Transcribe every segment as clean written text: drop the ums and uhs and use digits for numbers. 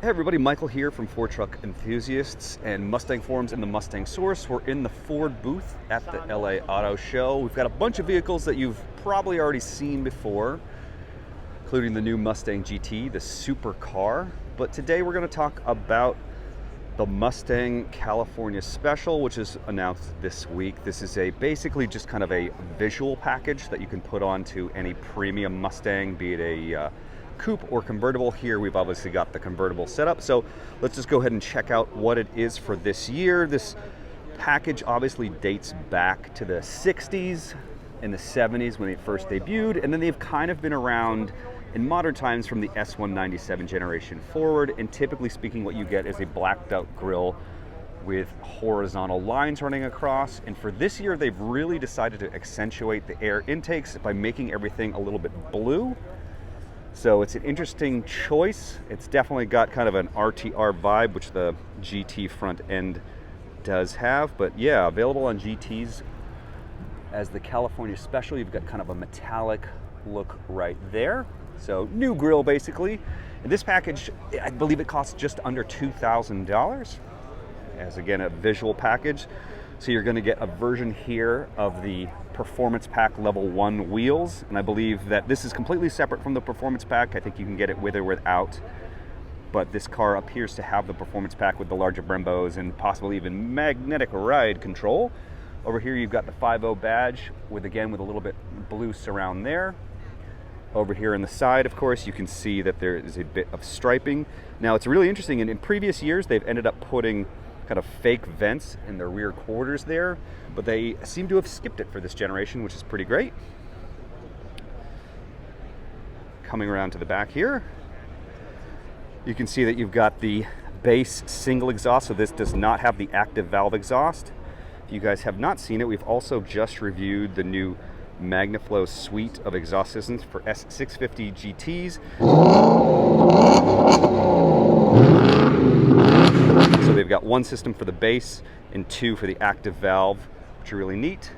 Hey everybody, Michael here from Ford Truck Enthusiasts and Mustang Forums and the Mustang Source. We're in the Ford booth at the LA Auto Show. We've got a bunch of vehicles that you've probably already seen before, including the new Mustang GT, the supercar. But today we're going to talk about the Mustang California Special, which is announced this week. This is basically just kind of a visual package that you can put onto any premium Mustang, be it a coupe or convertible. Here we've obviously got the convertible setup, so let's just go ahead and check out what it is for this year. This package obviously dates back to the 60s and the 70s when they first debuted, and then they've kind of been around in modern times from the S197 generation forward. And typically speaking, what you get is a blacked out grille with horizontal lines running across. And for this year, they've really decided to accentuate the air intakes by making everything a little bit blue. So it's an interesting choice. It's definitely got kind of an RTR vibe, which the GT front end does have. But yeah, available on GTs as the California Special. You've got kind of a metallic look right there. So new grille basically. And this package, I believe it costs just under $2,000 as again a visual package. So you're going to get a version here of the Performance Pack Level 1 wheels, and I believe that this is completely separate from the Performance Pack. I think you can get it with or without, but this car appears to have the Performance Pack with the larger Brembos and possibly even magnetic ride control. Over here you've got the 5.0 badge with a little bit blue surround there. Over here on the side, of course, you can see that there is a bit of striping. Now it's really interesting, and in previous years they've ended up putting kind of fake vents in the rear quarters there, but they seem to have skipped it for this generation, which is pretty great. Coming around to the back here, you can see that you've got the base single exhaust, so this does not have the active valve exhaust. If you guys have not seen it, we've also just reviewed the new MagnaFlow suite of exhaust systems for S650 GTs. So they've got one system for the base and two for the active valve, which are really neat.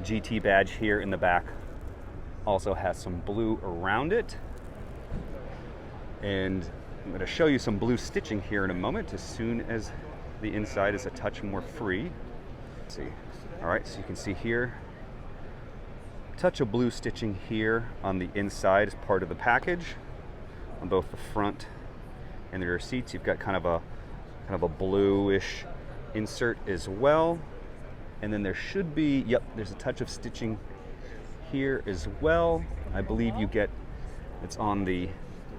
GT badge here in the back also has some blue around it. And I'm going to show you some blue stitching here in a moment as soon as the inside is a touch more free. Let's see. All right, so you can see here, touch of blue stitching here on the inside as part of the package. On both the front and the rear seats, you've got kind of a bluish insert as well. And then there should be, there's a touch of stitching here as well. I believe it's on the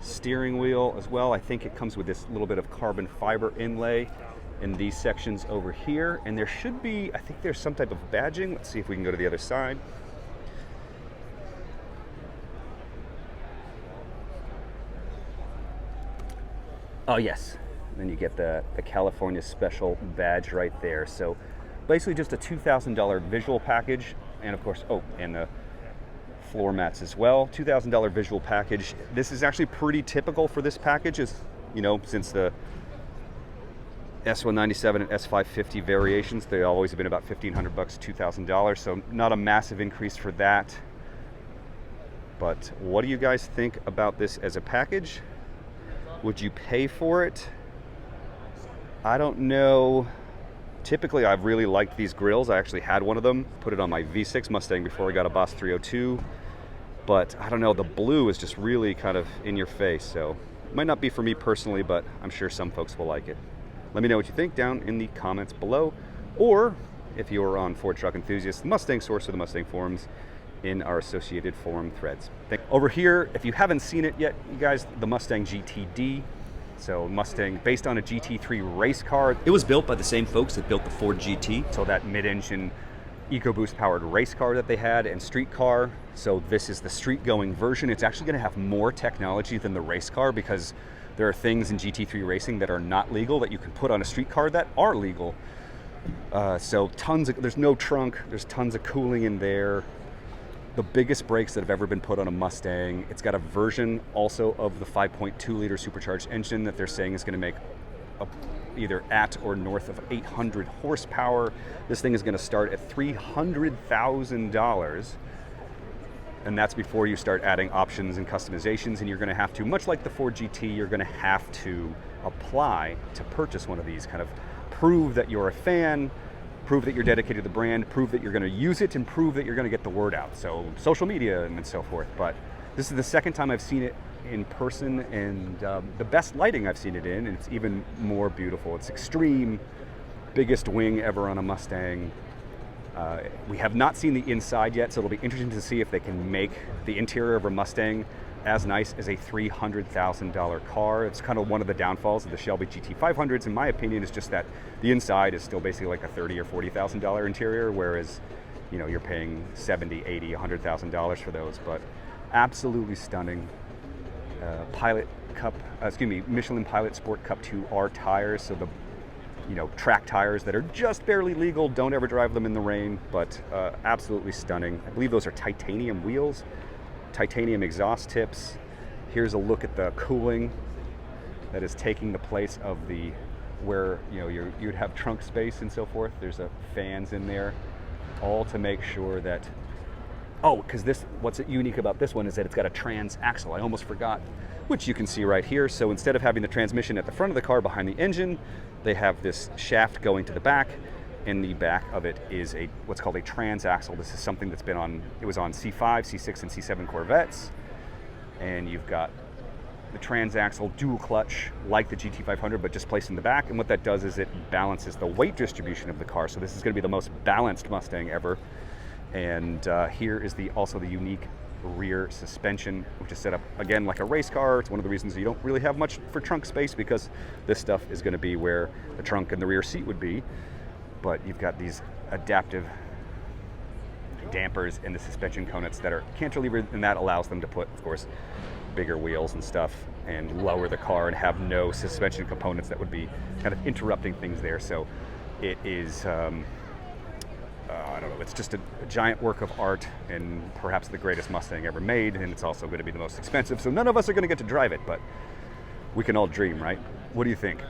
steering wheel as well. I think it comes with this little bit of carbon fiber inlay in these sections over here. And there should be, I think there's some type of badging. Let's see if we can go to the other side. Oh yes, then you get the California Special badge right there. So basically just a $2,000 visual package, and of course, and the floor mats as well. $2,000 visual package. This is actually pretty typical for this package, since the S197 and S550 variations, they've always been about $1,500, $2,000. So not a massive increase for that. But what do you guys think about this as a package? Would you pay for it? I don't know. Typically, I've really liked these grills. I actually had one of them, put it on my V6 Mustang before I got a Boss 302. But I don't know, the blue is just really kind of in your face. So it might not be for me personally, but I'm sure some folks will like it. Let me know what you think down in the comments below. Or if you're on Ford Truck Enthusiasts, the Mustang Source, or the Mustang Forums, in our associated forum threads. Over here, if you haven't seen it yet, you guys, the Mustang GTD. So Mustang based on a GT3 race car. It was built by the same folks that built the Ford GT. So that mid-engine EcoBoost powered race car that they had and street car. So this is the street going version. It's actually going to have more technology than the race car because there are things in GT3 racing that are not legal that you can put on a street car that are legal. So there's no trunk, there's tons of cooling in there. The biggest brakes that have ever been put on a Mustang. It's got a version also of the 5.2 liter supercharged engine that they're saying is going to make either at or north of 800 horsepower. This thing is going to start at $300,000. And that's before you start adding options and customizations, and you're going to have to, much like the Ford GT, you're going to have to apply to purchase one of these, kind of prove that you're a fan, prove that you're dedicated to the brand, prove that you're going to use it, and prove that you're going to get the word out. So social media and so forth. But this is the second time I've seen it in person, and the best lighting I've seen it in, and it's even more beautiful. It's extreme, biggest wing ever on a Mustang. We have not seen the inside yet, so it'll be interesting to see if they can make the interior of a Mustang as nice as a $300,000 car. It's kind of one of the downfalls of the Shelby GT500s, in my opinion, is just that the inside is still basically like a $30,000 or $40,000 interior, whereas you're paying $70,000, $80,000, $100,000 for those. But absolutely stunning. Michelin Pilot Sport Cup 2R tires, so the track tires that are just barely legal. Don't ever drive them in the rain, but absolutely stunning. I believe those are titanium wheels, titanium exhaust tips. Here's a look at the cooling that is taking the place of where you'd have trunk space and so forth. There's fans in there, all to make sure that. Oh, because what's unique about this one is that it's got a trans-axle. I almost forgot, which you can see right here. So instead of having the transmission at the front of the car behind the engine, they have this shaft going to the back. In the back of it is what's called a trans-axle. This is something that's it was on C5, C6, and C7 Corvettes. And you've got the trans-axle dual clutch like the GT500, but just placed in the back. And what that does is it balances the weight distribution of the car. So this is going to be the most balanced Mustang ever. And here is also the unique rear suspension, which is set up again like a race car. It's one of the reasons you don't really have much for trunk space, because this stuff is going to be where the trunk and the rear seat would be. But you've got these adaptive dampers in the suspension conettes that are cantilever, and that allows them to put, of course, bigger wheels and stuff and lower the car and have no suspension components that would be kind of interrupting things there. So it is I don't know, it's just a giant work of art, and perhaps the greatest Mustang ever made, and it's also going to be the most expensive, so none of us are going to get to drive it, but we can all dream, right? What do you think?